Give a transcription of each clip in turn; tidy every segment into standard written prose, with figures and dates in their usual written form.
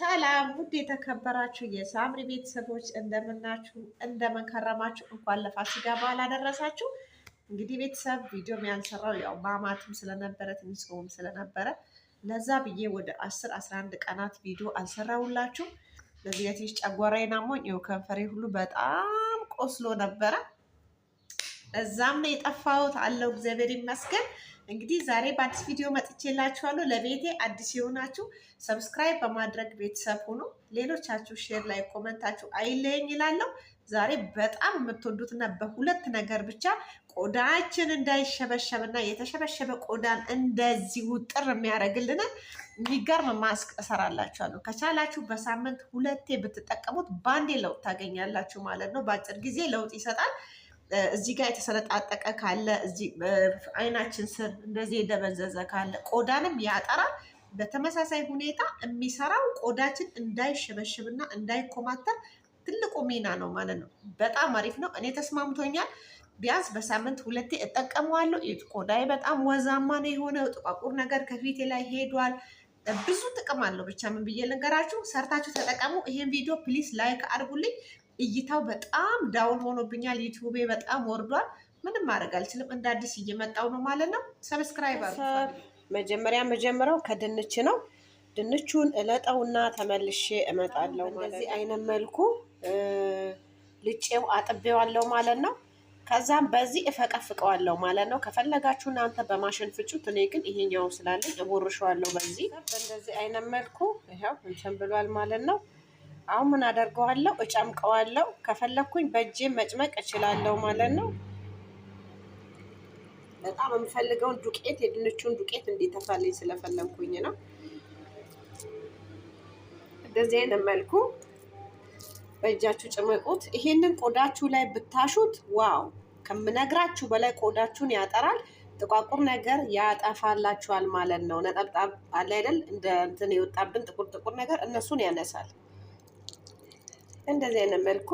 ሰላም ውድ የተከበራችሁ የሳምሪ ቤተሰቦች እንደምናችሁ እንደምንከረማችሁ፣ እንኳን ለፋሲካ በዓል አደረሳችሁ። እንግዲህ ቤተሰብ ቪዲዮም ያልሰራው ያው ማማትም ስለነበረ ትንሽ ሰውም ስለነበረ ለዛ ብዬ ወደ 10-11 ቀናት ቪዲዮ አልሰራውላችሁ። ለዚህ የትሽ ጨጓራዬን አሞኝ ይኸው ከንፈሬ ሁሉ በጣም ቆስሎ ነበረ። እዛም ነው የጠፋሁት አለው እግዚአብሔር ይመስገን። እንግዲህ ዛሬ በአዲስ ቪዲዮ መጥቼላችኋለሁ። ለቤቴ አዲስ የሆናችሁ ሰብስክራይብ በማድረግ ቤተሰብ ሁኑ። ሌሎቻችሁ ሼር ላይ ኮመንታችሁ አይለየኝ ይላለሁ። ዛሬ በጣም የምትወዱትና በሁለት ነገር ብቻ ቆዳችን እንዳይሸበሸብና የተሸበሸበ ቆዳን እንደዚህ ውጥር የሚያደርግልን የሚገርም ማስክ እሰራላችኋለሁ። ከቻላችሁ በሳምንት 2 ብትጠቀሙት ባንዴ ለውጥ ታገኛላችሁ ማለት ነው። በአጭር ጊዜ ለውጥ ይሰጣል። እዚህ ጋር የተሰነጣጠቀ ካለ እዚህ አይናችን ስር እንደዚህ የደበዘዘ ካለ ቆዳንም ያጠራል። በተመሳሳይ ሁኔታ የሚሰራው ቆዳችን እንዳይሸበሽብና እንዳይኮማተር ትልቁ ሚና ነው ማለት ነው። በጣም አሪፍ ነው። እኔ ተስማምቶኛል። ቢያንስ በሳምንት 2 እጠቀመዋለሁ። ቆዳዬ በጣም ወዛማ ነው የሆነው። ጥቋቁር ነገር ከፊቴ ላይ ሄዷል። ብዙ ጥቅም አለው። ብቻ ምን ብዬ ልንገራችሁ፣ ሰርታችሁ ተጠቀሙ። ይሄን ቪዲዮ ፕሊስ ላይክ አድርጉልኝ። እይታው በጣም ዳውን ሆኖብኛል። ዩቲዩቤ በጣም ወርዷል። ምንም ማድረግ አልችልም። እንደ አዲስ እየመጣው ነው ማለት ነው። ሰብስክራይብ አድርጉ። መጀመሪያው ከድንች ነው። ድንቹን እለጠውና ተመልሼ እመጣለሁ። በዚህ አይነት መልኩ ልጬው አጥቤዋለሁ ማለት ነው። ከዛም በዚህ እፈቀፍቀዋለሁ ማለት ነው። ከፈለጋችሁ እናንተ በማሽን ፍጩት። እኔ ግን ይሄኛው ስላለኝ እቦርሸዋለሁ። በእንደዚህ አይነት መልኩ ይሄው እንትን ብሏል ማለት ነው። አሁን ምን አደርገዋለሁ? እጨምቀዋለሁ። ከፈለኩኝ በእጄ መጭመቅ እችላለሁ ማለት ነው። በጣም የምፈልገውን ዱቄት የድንቹን ዱቄት እንዲተፋልኝ ስለፈለኩኝ ነው። እንደዚህ አይነት መልኩ በእጃችሁ ጭመቁት። ይሄንን ቆዳችሁ ላይ ብታሹት ዋው ከምነግራችሁ በላይ ቆዳችሁን ያጠራል። ጥቋቁር ነገር ያጠፋላችኋል ማለት ነው። ነጠብጣብ አለ አይደል? እንደ እንትን የወጣብን ጥቁር ነገር እነሱን ያነሳል። እንደዚህ አይነት መልኩ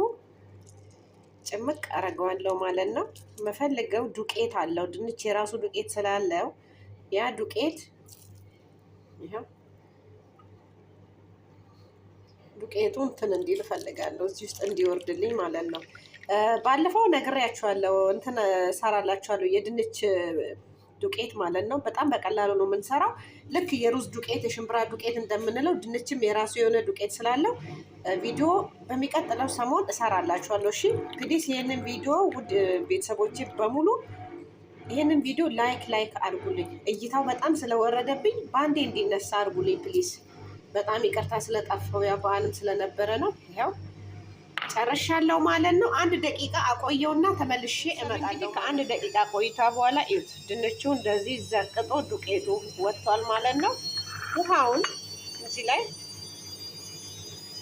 ጭምቅ አረገዋለሁ ማለት ነው። መፈልገው ዱቄት አለው። ድንች የራሱ ዱቄት ስላለው ያ ዱቄት ይሄው ዱቄቱ እንትን እንዲል እፈልጋለሁ። እዚህ ውስጥ እንዲወርድልኝ ማለት ነው። ባለፈው ነግሬያችኋለሁ። እንትን እሰራላችኋለሁ የድንች ዱቄት ማለት ነው። በጣም በቀላሉ ነው የምንሰራው። ልክ የሩዝ ዱቄት የሽምብራ ዱቄት እንደምንለው ድንችም የራሱ የሆነ ዱቄት ስላለው ቪዲዮ በሚቀጥለው ሰሞን እሰራላችኋለሁ። እሺ እንግዲህ ይህንን ቪዲዮ ውድ ቤተሰቦቼ በሙሉ ይህንን ቪዲዮ ላይክ አድርጉልኝ። እይታው በጣም ስለወረደብኝ በአንዴ እንዲነሳ አድርጉልኝ ፕሊዝ። በጣም ይቅርታ ስለጠፋው ያ በዓልም ስለነበረ ነው። ያው ጨርሻለሁ ማለት ነው። 1 ደቂቃ አቆየውና ተመልሼ እመጣለሁ። ከ1 ደቂቃ ቆይታ በኋላ እዩት፣ ድንቹ እንደዚህ ዘቅጦ ዱቄቱ ወጥቷል ማለት ነው። ውሃውን እዚህ ላይ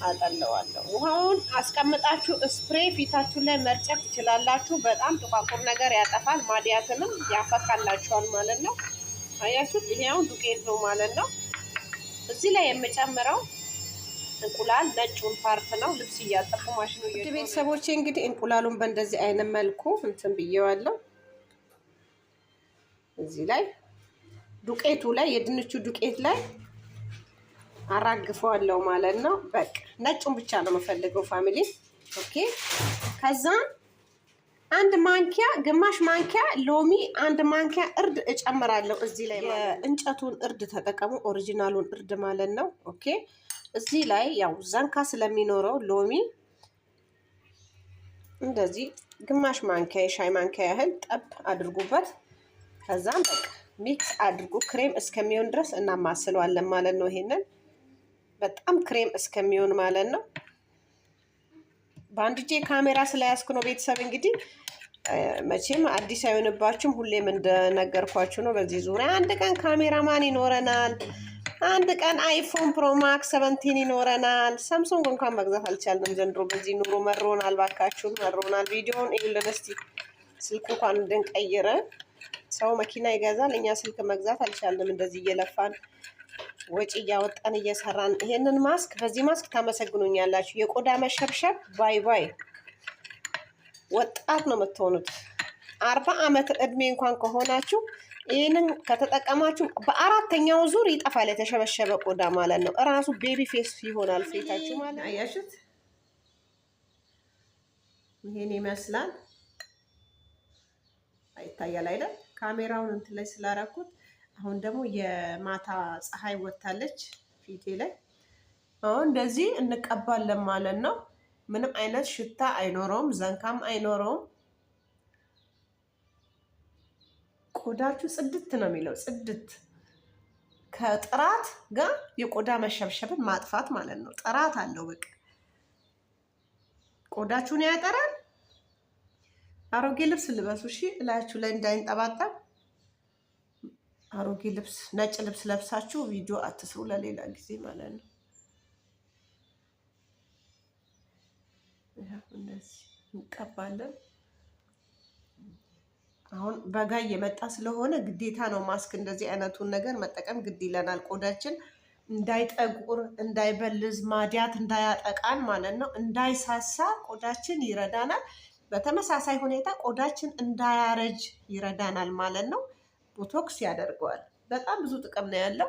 አጠለዋለሁ። ውሃውን አስቀምጣችሁ ስፕሬ ፊታችሁ ላይ መርጨት ትችላላችሁ። በጣም ጥቋቁር ነገር ያጠፋል፣ ማዲያትንም ያፈካላችኋል ማለት ነው። አያችሁት? ይሄውን ዱቄት ነው ማለት ነው። እዚህ ላይ የምጨምረው እንቁላል ነጩን ፓርት ነው። ልብስ እያጠፉ ማሽኑ ቤተሰቦቼ እንግዲህ እንቁላሉን በእንደዚህ አይነት መልኩ እንትን ብዬዋለሁ። እዚህ ላይ ዱቄቱ ላይ የድንቹ ዱቄት ላይ አራግፈዋለሁ ማለት ነው። በቃ ነጩን ብቻ ነው የምፈልገው ፋሚሊ። ኦኬ። ከዛ 1 ማንኪያ ግማሽ ማንኪያ ሎሚ፣ 1 ማንኪያ እርድ እጨምራለሁ እዚህ ላይ። የእንጨቱን እርድ ተጠቀሙ፣ ኦሪጂናሉን እርድ ማለት ነው። ኦኬ። እዚህ ላይ ያው ዘንካ ስለሚኖረው ሎሚ እንደዚህ ግማሽ ማንኪያ የሻይ ማንኪያ ያህል ጠብ አድርጉበት። ከዛም በቃ ሚክስ አድርጉ ክሬም እስከሚሆን ድረስ እናማስለዋለን ማለት ነው። ይሄንን በጣም ክሬም እስከሚሆን ማለት ነው። በአንድ እጄ ካሜራ ስለያዝኩ ነው ቤተሰብ። እንግዲህ መቼም አዲስ አይሆንባችሁም። ሁሌም እንደነገርኳችሁ ነው። በዚህ ዙሪያ አንድ ቀን ካሜራማን ይኖረናል። አንድ ቀን አይፎን ፕሮ ማክስ 17 ይኖረናል። ሳምሰንግ እንኳን መግዛት አልቻልንም ዘንድሮ። በዚህ ኑሮ መሮናል፣ ባካችሁን መሮናል። ቪዲዮውን ይኸውልን እስቲ ስልክ እንኳን እንድንቀይረ ሰው መኪና ይገዛል፣ እኛ ስልክ መግዛት አልቻልንም። እንደዚህ እየለፋን ወጪ እያወጣን እየሰራን ይሄንን ማስክ በዚህ ማስክ ታመሰግኑኛላችሁ። የቆዳ መሸብሸብ ባይ ወጣት ነው የምትሆኑት። 40 ዓመት እድሜ እንኳን ከሆናችሁ ይህንን ከተጠቀማችሁ በአራተኛው ዙር ይጠፋል የተሸበሸበ ቆዳ ማለት ነው። እራሱ ቤቢ ፌስ ይሆናል ፊታችሁ ማለት ነው። አያችሁት? ይሄን ይመስላል። ይታያል አይደል? ካሜራውን እንትን ላይ ስላደረኩት። አሁን ደግሞ የማታ ፀሐይ ወጥታለች ፊቴ ላይ። አሁን እንደዚህ እንቀባለን ማለት ነው። ምንም አይነት ሽታ አይኖረውም፣ ዘንካም አይኖረውም። ቆዳችሁ ጽድት ነው የሚለው፣ ጽድት ከጥራት ጋር የቆዳ መሸብሸብን ማጥፋት ማለት ነው። ጥራት አለው። በቃ ቆዳችሁን ያጠራል። አሮጌ ልብስ ልበሱ እሺ፣ እላችሁ ላይ እንዳይንጠባጠብ። አሮጌ ልብስ፣ ነጭ ልብስ ለብሳችሁ ቪዲዮ አትስሩ፣ ለሌላ ጊዜ ማለት ነው። እንደዚህ እንቀባለን። አሁን በጋ እየመጣ ስለሆነ ግዴታ ነው ማስክ፣ እንደዚህ አይነቱን ነገር መጠቀም ግድ ይለናል። ቆዳችን እንዳይጠቁር፣ እንዳይበልዝ፣ ማዲያት እንዳያጠቃን ማለት ነው፣ እንዳይሳሳ ቆዳችን ይረዳናል። በተመሳሳይ ሁኔታ ቆዳችን እንዳያረጅ ይረዳናል ማለት ነው። ቦቶክስ ያደርገዋል። በጣም ብዙ ጥቅም ነው ያለው።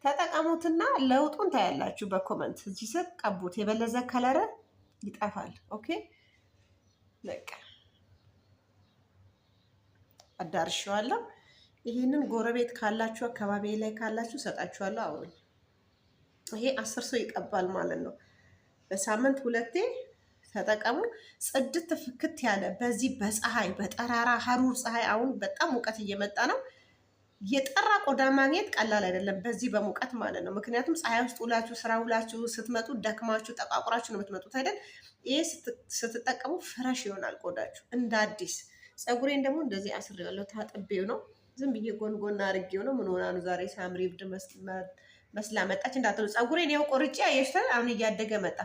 ተጠቀሙትና ለውጡን ታያላችሁ። በኮመንት እዚህ ስር ቀቡት። የበለዘ ከለረ ይጠፋል። ኦኬ በቃ አዳርሻለሁ። ይህንን ጎረቤት ካላችሁ አካባቢ ላይ ካላችሁ ሰጣችኋለሁ። አሁን ይሄ 10 ሰው ይቀባል ማለት ነው። በሳምንት 2 ተጠቀሙ። ጽድት ፍክት ያለ በዚህ በፀሐይ በጠራራ ሀሩር ፀሐይ፣ አሁን በጣም ሙቀት እየመጣ ነው። የጠራ ቆዳ ማግኘት ቀላል አይደለም በዚህ በሙቀት ማለት ነው። ምክንያቱም ፀሐይ ውስጥ ውላችሁ ስራ ውላችሁ ስትመጡ ደክማችሁ ጠቋቁራችሁ ነው የምትመጡት አይደል? ይሄ ስትጠቀሙ ፍረሽ ይሆናል ቆዳችሁ እንደ አዲስ። ፀጉሬን ደግሞ እንደዚህ አስሬዋለሁ። ታጥቤው ነው፣ ዝም ብዬ ጎንጎና አድርጌው ነው። ምን ሆና ነው ዛሬ ሳምሪ ብድ መስላ መጣች እንዳትሉ። ፀጉሬን ያው ቆርጬ አየሽተን አሁን እያደገ መጣ።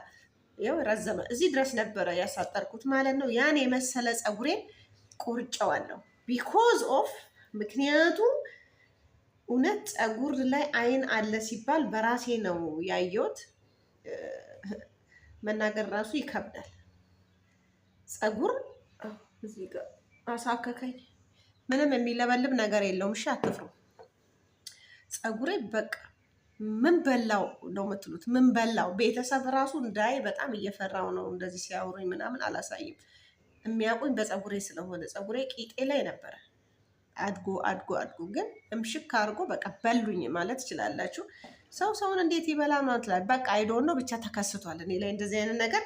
ያው ረዘመ። እዚህ ድረስ ነበረ ያሳጠርኩት ማለት ነው። ያን የመሰለ ፀጉሬን ቆርጬዋለሁ። ቢኮዝ ኦፍ ምክንያቱም እውነት ፀጉር ላይ አይን አለ ሲባል በራሴ ነው ያየሁት። መናገር ራሱ ይከብዳል። ፀጉር እዚህ ጋር አሳከከኝ። ምንም የሚለበልብ ነገር የለውም። እሺ አትፍሩ። ፀጉሬ በቃ ምን በላው ነው የምትሉት? ምን በላው? ቤተሰብ ራሱ እንዳይ በጣም እየፈራው ነው። እንደዚህ ሲያወሩኝ ምናምን አላሳይም። የሚያውቁኝ በፀጉሬ ስለሆነ ፀጉሬ ቂጤ ላይ ነበረ። አድጎ አድጎ አድጎ ግን እምሽክ አድርጎ በቃ በሉኝ ማለት ትችላላችሁ። ሰው ሰውን እንዴት ይበላ ማለት ላይ በቃ አይዶን ነው ብቻ ተከስቷል እኔ ላይ እንደዚህ አይነት ነገር።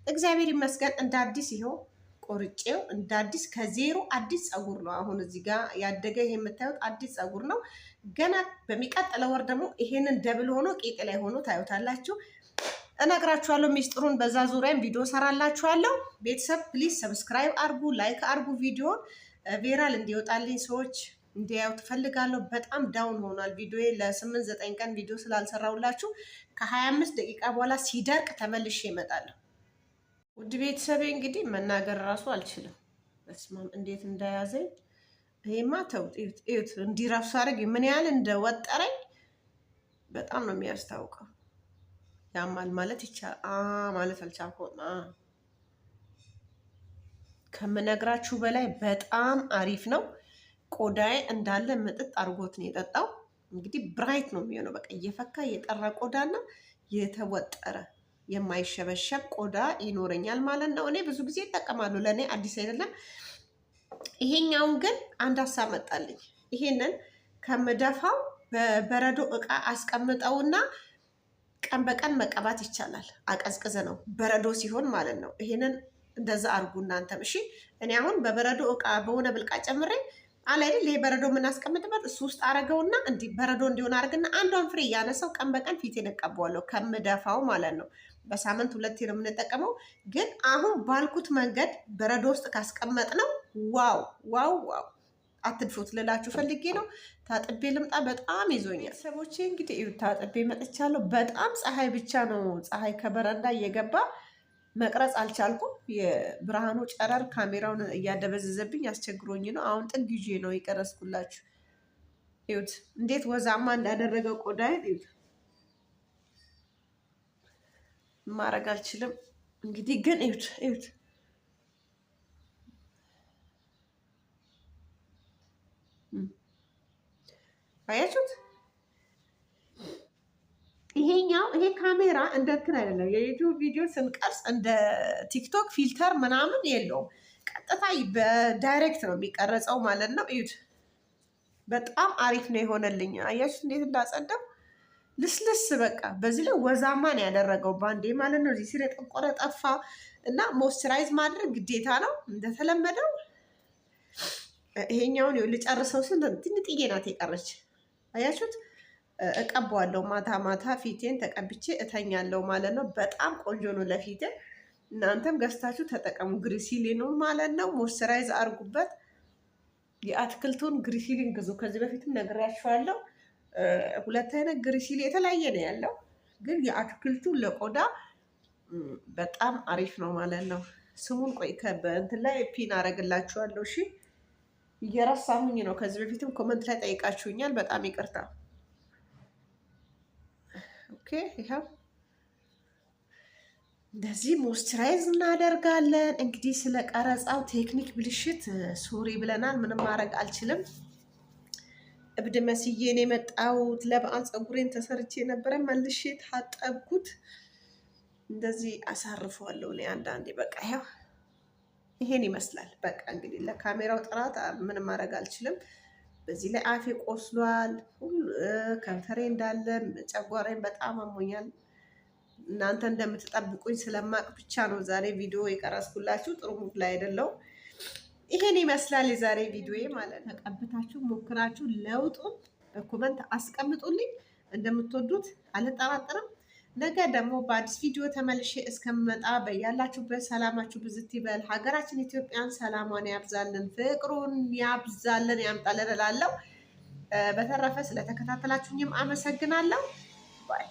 እግዚአብሔር ይመስገን እንደ አዲስ ይኸው ቆርጬው እንደ አዲስ ከዜሮ አዲስ ፀጉር ነው አሁን እዚህ ጋር ያደገ። ይሄ የምታዩት አዲስ ፀጉር ነው። ገና በሚቀጥለው ወር ደግሞ ይሄንን ደብል ሆኖ ቄጤ ላይ ሆኖ ታዩታላችሁ። እነግራችኋለሁ ሚስጥሩን። በዛ ዙሪያም ቪዲዮ ሰራላችኋለሁ። ቤተሰብ ፕሊዝ ሰብስክራይብ አርጉ፣ ላይክ አርጉ። ቪዲዮን ቬራል እንዲወጣልኝ ሰዎች እንዲያዩ ትፈልጋለሁ። በጣም ዳውን ሆኗል ቪዲዮ። ለ8-9 ቀን ቪዲዮ ስላልሰራሁላችሁ ከ25 ደቂቃ በኋላ ሲደርቅ ተመልሼ እመጣለሁ። ውድ ቤተሰቤ እንግዲህ መናገር እራሱ አልችልም። በስማም እንዴት እንዳያዘኝ ይሄማ ተውት። እዩት እንዲራሱ አድርግ ምን ያህል እንደወጠረኝ በጣም ነው የሚያስታውቀው። ያማል ማለት ይቻላል ማለት አልቻልኩም። ከምነግራችሁ በላይ በጣም አሪፍ ነው። ቆዳዬ እንዳለ ምጥጥ አድርጎት ነው የጠጣው። እንግዲህ ብራይት ነው የሚሆነው። በቃ እየፈካ የጠራ ቆዳና የተወጠረ የማይሸበሸብ ቆዳ ይኖረኛል ማለት ነው። እኔ ብዙ ጊዜ ይጠቀማሉ፣ ለእኔ አዲስ አይደለም። ይሄኛውን ግን አንድ ሀሳብ መጣልኝ። ይሄንን ከምደፋው በበረዶ እቃ አስቀምጠውና ቀን በቀን መቀባት ይቻላል። አቀዝቅዘ ነው በረዶ ሲሆን ማለት ነው። ይሄንን እንደዛ አርጉ እናንተም እሺ። እኔ አሁን በበረዶ እቃ በሆነ ብልቃ ጨምሬ አለ አይደል ይሄ በረዶ የምናስቀምጥበት እሱ ውስጥ አረገውና እንዲህ በረዶ እንዲሆን አርግና አንዷን ፍሬ እያነሳው ቀን በቀን ፊቴን እቀባዋለሁ ከምደፋው ማለት ነው። በሳምንት 2 ነው የምንጠቀመው። ግን አሁን ባልኩት መንገድ በረዶ ውስጥ ካስቀመጥ ነው ዋው ዋው ዋው አትድፉት ልላችሁ ፈልጌ ነው። ታጥቤ ልምጣ፣ በጣም ይዞኛል ሰቦቼ። እንግዲህ ታጥቤ መጥቻለሁ። በጣም ፀሐይ ብቻ ነው፣ ፀሐይ ከበረንዳ እየገባ መቅረጽ አልቻልኩም። የብርሃኑ ጨረር ካሜራውን እያደበዘዘብኝ አስቸግሮኝ ነው። አሁን ጥግ ይዤ ነው የቀረጽኩላችሁ። እዩት እንዴት ወዛማ እንዳደረገው ቆዳዬን እዩት። ማድረግ አልችልም እንግዲህ ግን እዩት እዩት። አያችሁት? ይሄ ካሜራ እንደ እንትን አይደለም። የዩቲዩብ ቪዲዮ ስንቀርጽ እንደ ቲክቶክ ፊልተር ምናምን የለውም። ቀጥታ በዳይሬክት ነው የሚቀረጸው ማለት ነው። እዩት፣ በጣም አሪፍ ነው የሆነልኝ። አያችሁት እንዴት እንዳጸዳው ልስልስ በቃ። በዚህ ላይ ወዛማ ነው ያደረገው ባንዴ ማለት ነው። እዚህ ስር የጠቆረ ጠፋ እና ሞይስቸራይዝ ማድረግ ግዴታ ነው እንደተለመደው። ይሄኛውን ልጨርሰው ስል ትንጥዬ ናት የቀረች። አያችሁት? እቀባዋለሁ ማታ ማታ ፊቴን ተቀብቼ እተኛለሁ ማለት ነው። በጣም ቆንጆ ነው ለፊቴ። እናንተም ገዝታችሁ ተጠቀሙ። ግሪሲሊን ማለት ነው። ሞይስቸራይዝ አድርጉበት። የአትክልቱን ግሪሲሊን ግዙ። ከዚህ በፊትም ነግሬያችኋለሁ። 2 አይነት ግሪሲሊን የተለያየ ነው ያለው፣ ግን የአትክልቱ ለቆዳ በጣም አሪፍ ነው ማለት ነው። ስሙን ቆይ በእንትን ላይ ፒን አደርግላችኋለሁ። እሺ፣ እየረሳሁኝ ነው። ከዚህ በፊትም ኮመንት ላይ ጠይቃችሁኛል። በጣም ይቅርታ። ኦኬ፣ ይኸው እንደዚህ ሞይስቸራይዝ እናደርጋለን። እንግዲህ ስለ ቀረጻው ቴክኒክ ብልሽት ሶሪ ብለናል። ምንም ማድረግ አልችልም። እብድ መስዬ ነው የመጣሁት። ለበዓል ፀጉሬን ተሰርቼ ነበረ፣ መልሼ ታጠብኩት። እንደዚህ አሳርፈዋለሁ እኔ አንዳንዴ። በቃ ያው ይሄን ይመስላል። በቃ እንግዲህ ለካሜራው ጥራት ምንም ማድረግ አልችልም። በዚህ ላይ አፌ ቆስሏል፣ ከንፈሬ እንዳለ፣ ጨጓራዬን በጣም አሞኛል። እናንተ እንደምትጠብቁኝ ስለማቅ ብቻ ነው ዛሬ ቪዲዮ የቀረጽኩላችሁ። ጥሩ ሙድ ላይ አይደለሁም። ይሄን ይመስላል የዛሬ ቪዲዮ ማለት ነው። ተቀብታችሁ ሞክራችሁ ለውጡን በኮመንት አስቀምጡልኝ። እንደምትወዱት አልጠራጠርም። ነገ ደግሞ በአዲስ ቪዲዮ ተመልሼ እስከምመጣ በያላችሁበት ሰላማችሁ ብዝት ይበል። ሀገራችን ኢትዮጵያን ሰላሟን ያብዛልን፣ ፍቅሩን ያብዛልን፣ ያምጣልን እላለሁ። በተረፈ ስለተከታተላችሁኝም አመሰግናለሁ። ባይ